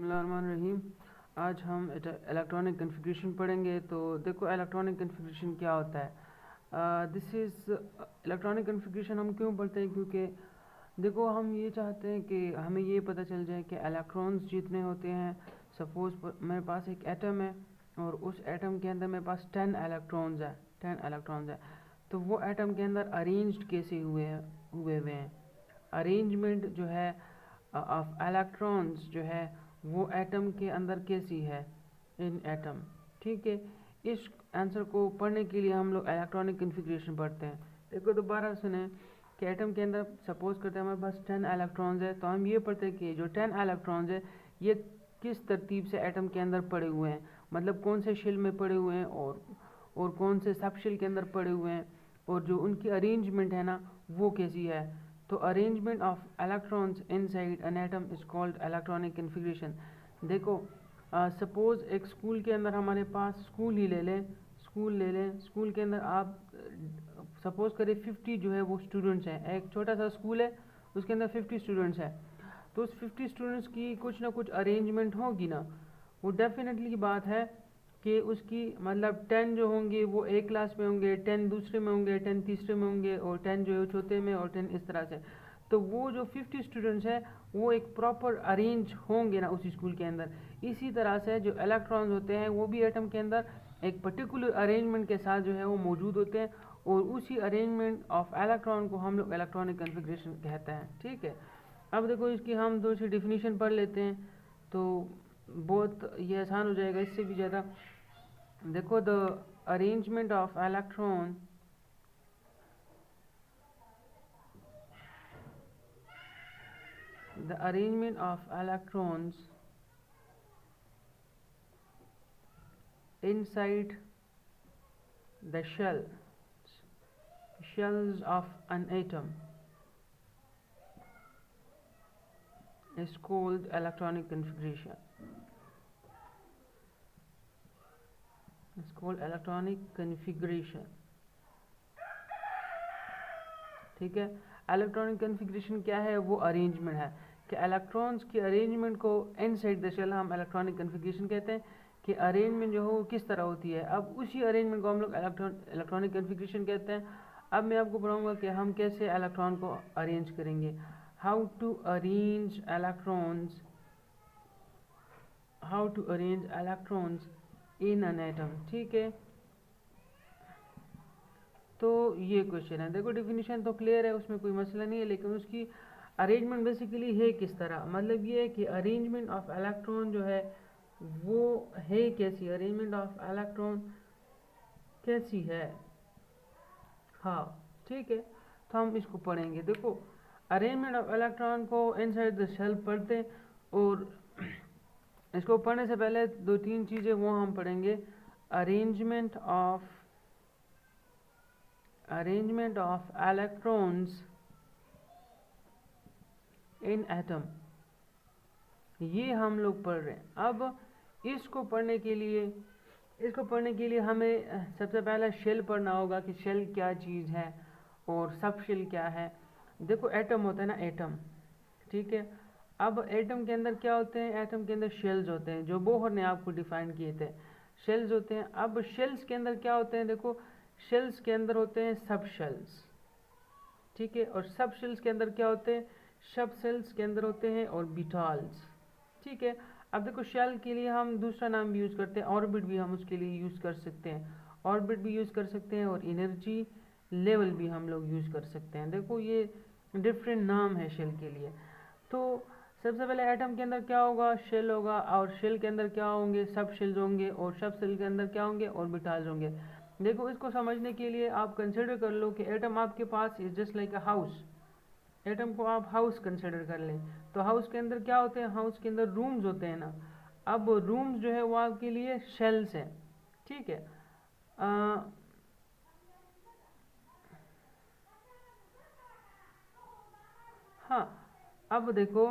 बिस्मिल्लाहिर्रहमानिर्रहीम। आज हम इलेक्ट्रॉनिक कन्फिग्रेशन पढ़ेंगे। तो देखो इलेक्ट्रॉनिक कन्फिग्रेशन क्या होता है। दिस इज़ इलेक्ट्रॉनिक कन्फिग्रेशन हम क्यों पढ़ते हैं, क्योंकि देखो हम ये चाहते हैं कि हमें ये पता चल जाए कि इलेक्ट्रॉन्स जितने होते हैं। सपोज़ मेरे पास एक एटम है और उस एटम के अंदर मेरे पास 10 इलेक्ट्रॉन्स है। तो वो एटम के अंदर अरेंज्ड कैसे हुए हैं। अरेंजमेंट जो है ऑफ इलेक्ट्रॉन्स जो है वो एटम के अंदर कैसी है इन एटम। ठीक है, इस आंसर को पढ़ने के लिए हम लोग इलेक्ट्रॉनिक कन्फिग्रेशन पढ़ते हैं। देखो दोबारा सुने कि एटम के अंदर सपोज करते हैं हमारे पास 10 इलेक्ट्रॉन्स है, तो हम ये पढ़ते हैं कि जो 10 इलेक्ट्रॉन्स है ये किस तरतीब से एटम के अंदर पड़े हुए हैं, मतलब कौन से शेल में पड़े हुए हैं और कौन से सब शेल के अंदर पड़े हुए हैं, और जो उनकी अरेंजमेंट है ना वो कैसी है। तो arrangement of electrons inside an atom is called electronic configuration. देखो सपोज एक स्कूल के अंदर हमारे पास स्कूल ले लें। स्कूल के अंदर आप सपोज करें 50 जो है वो स्टूडेंट्स हैं। एक छोटा सा स्कूल है, उसके अंदर 50 स्टूडेंट्स हैं। तो उस 50 स्टूडेंट्स की कुछ ना कुछ अरेंजमेंट होगी ना। वो डेफिनेटली बात है कि उसकी मतलब 10 जो होंगे वो एक क्लास में होंगे, 10 दूसरे में होंगे, 10 तीसरे में होंगे, और 10 जो है चौथे में, और 10 इस तरह से। तो वो जो 50 स्टूडेंट्स हैं वो एक प्रॉपर अरेंज होंगे ना उसी स्कूल के अंदर। इसी तरह से जो इलेक्ट्रॉन्स होते हैं वो भी एटम के अंदर एक पर्टिकुलर अरेंजमेंट के साथ जो है वो मौजूद होते हैं, और उसी अरेंजमेंट ऑफ इलेक्ट्रॉन को हम लोग इलेक्ट्रॉनिक कन्फिग्रेशन कहते हैं। ठीक है, अब देखो इसकी हम थोड़ी सी डिफिनीशन पढ़ लेते हैं तो बहुत ये आसान हो जाएगा इससे भी ज़्यादा। देखो the arrangement of electron inside the shells of an atom is called electronic configuration. It's called electronic configuration. ठीक है, इलेक्ट्रॉनिक कन्फिग्रेशन क्या है, वो अरेंजमेंट है कि इलेक्ट्रॉन्स की अरेंजमेंट को इनसाइड द शेल हम इलेक्ट्रॉनिक कन्फिग्रेशन कहते हैं कि अरेंजमेंट जो हो वो किस तरह होती है। अब उसी अरेंजमेंट को हम लोग इलेक्ट्रॉनिक कन्फिग्रेशन कहते हैं। अब मैं आपको पढ़ाऊंगा कि हम कैसे इलेक्ट्रॉन को अरेंज करेंगे। How to arrange electrons in an atom. ठीक है, तो ये क्वेश्चन है। देखो डिफिनीशन तो क्लियर है, उसमें कोई मसला नहीं है, लेकिन उसकी अरेंजमेंट बेसिकली है किस तरह। मतलब ये है कि अरेंजमेंट ऑफ इलेक्ट्रॉन जो है वो है कैसी, अरेंजमेंट ऑफ इलेक्ट्रॉन कैसी है। हाँ ठीक है, तो हम इसको पढ़ेंगे। देखो अरेंजमेंट ऑफ इलेक्ट्रॉन को इनसाइड द शेल पढ़ते हैं, और इसको पढ़ने से पहले 2-3 चीज़ें वो हम पढ़ेंगे। Arrangement of electrons in atom, ये हम लोग पढ़ रहे हैं। अब इसको पढ़ने के लिए हमें सबसे पहले शेल पढ़ना होगा कि शेल क्या चीज़ है और सब शेल क्या है। देखो एटम होता है ना, एटम। ठीक है, अब एटम के अंदर क्या होते हैं, एटम के अंदर शेल्स होते हैं जो बोहर ने आपको डिफाइन किए थे। शेल्स होते हैं। अब शेल्स के अंदर क्या होते हैं, देखो शेल्स के अंदर होते हैं सब शेल्स। ठीक है, और सब शेल्स के अंदर क्या होते हैं, सब शेल्स के अंदर होते हैं ऑर्बिटल्स। ठीक है, अब देखो शेल के लिए हम दूसरा नाम भी यूज़ करते हैं, ऑर्बिट भी हम उसके लिए यूज़ कर सकते हैं। ऑर्बिट भी यूज़ कर सकते हैं और एनर्जी लेवल भी हम लोग यूज़ कर सकते हैं। देखो ये डिफरेंट नाम है शेल के लिए। तो सबसे पहले एटम के अंदर क्या होगा, शेल होगा, और शेल के अंदर क्या होंगे, सब शेल्स होंगे, और सब शेल के अंदर क्या होंगे, ऑर्बिटल्स होंगे। देखो इसको समझने के लिए आप कंसिडर कर लो कि एटम आपके पास is just like a house. Atom को आप हाउस कंसिडर कर लें, तो हाउस के अंदर क्या होते हैं, हाउस के अंदर रूम्स होते हैं ना। अब रूम्स जो है वो आपके लिए शेल्स हैं। ठीक है, हाँ अब देखो